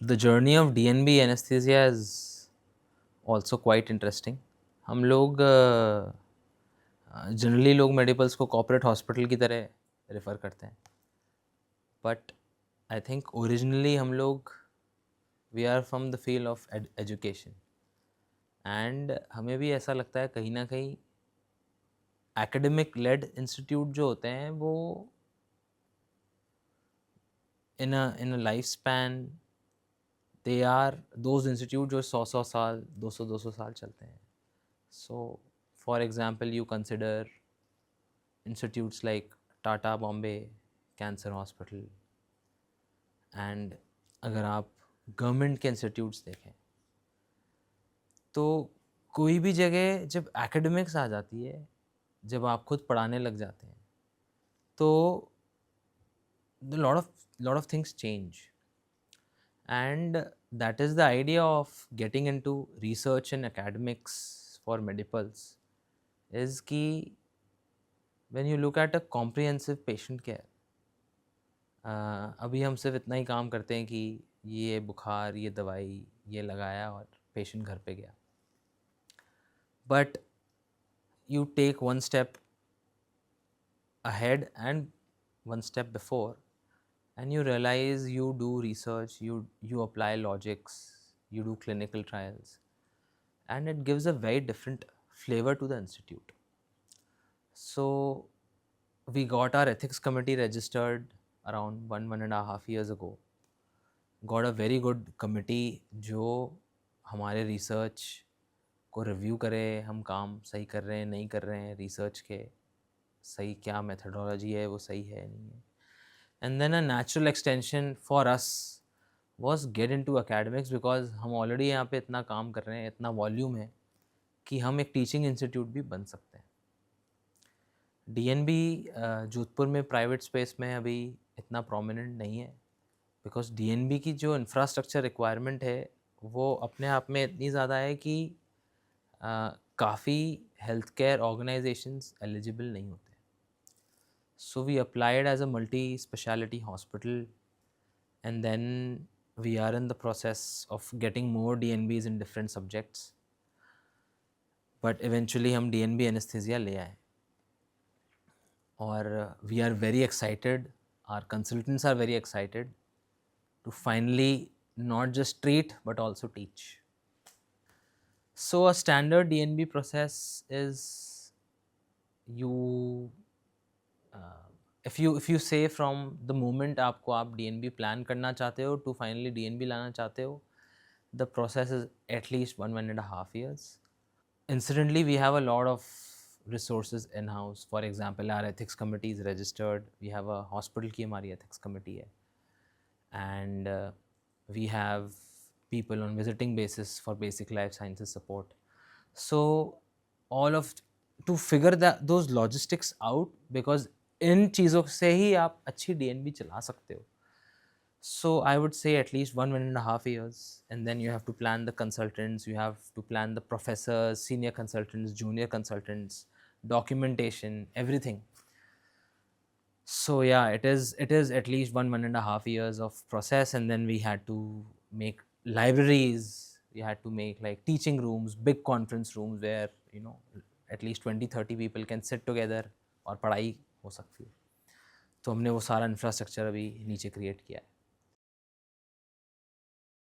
The journey of DNB anesthesia is also quite interesting. हम लोग generally लोग medicals को कॉर्पोरेट हॉस्पिटल की तरह रेफ़र करते हैं, बट आई थिंक ओरिजिनली हम लोग we are from the field of education, and हमें भी ऐसा लगता है कहीं ना कहीं एकेडमिक लेड इंस्टीट्यूट जो होते हैं वो in a life span they are those institute जो 100 साल 200 साल चलते हैं. So for example you consider institutes like Tata Bombay cancer hospital, and अगर आप गवर्नमेंट के इंस्टीट्यूट्स देखें तो कोई भी जगह जब एकेडमिक्स आ जाती है, जब आप खुद पढ़ाने लग जाते हैं, तो the lot of things change, and that is the idea of getting into research and academics for medicals is कि when you look at a comprehensive patient care, अभी हम सिर्फ इतना ही काम करते हैं कि ये बुखार, ये दवाई, ये लगाया और पेशेंट घर पे गया, but you take one step ahead and one step before, and you realize you do research, you apply logics, you do clinical trials, and it gives a very different flavor to the institute. So we got our ethics committee registered around 1.5 years ago. Got a very good committee जो हमारे research को review करे, हम काम सही कर रहे हैं नहीं कर रहे हैं, रिसर्च के सही क्या मेथडोलॉजी है वो सही है नहीं है. And then a natural extension for us was get into academics, because हम ऑलरेडी यहाँ पे इतना काम कर रहे हैं, इतना वॉल्यूम है कि हम एक टीचिंग इंस्टीट्यूट भी बन सकते हैं. DNB जोधपुर में प्राइवेट स्पेस में अभी इतना प्रोमिनेंट नहीं है, बिकॉज DNB की जो इंफ्रास्ट्रक्चर रिक्वायरमेंट है वो अपने आप में इतनी ज़्यादा है कि काफ़ी हेल्थ केयर ऑर्गेनाइजेशंस एलिजिबल नहीं होते. So we applied as a multi-speciality hospital, and then we are in the process of getting more DNBs in different subjects. But eventually हम DNB anesthesia ले आए, और we are very excited, our consultants are very excited to finally not just treat but also teach. So a standard DNB process is you if you say from the moment आपको आप DNB plan करना चाहते हो to finally DNB लाना चाहते हो, the process is at least 1.5 years. Incidentally, we have a lot of resources in house. For example, our ethics committee is registered. We have a hospital की हमारी ethics committee है, and we have people on visiting basis for basic life sciences support. So all of to figure that those logistics out, because इन चीज़ों से ही आप अच्छी DNB चला सकते हो. So I would say at least 1.5 years, and then you have to plan the consultants, you have to plan the professors, senior consultants, junior consultants, documentation, everything. So yeah, it is at least 1.5 years of process, and then we had to make libraries, we had to make like teaching rooms, big conference rooms where at least 20-30 people can sit together और पढ़ाई हो सकती है. तो हमने वो सारा infrastructure अभी नीचे क्रिएट किया है.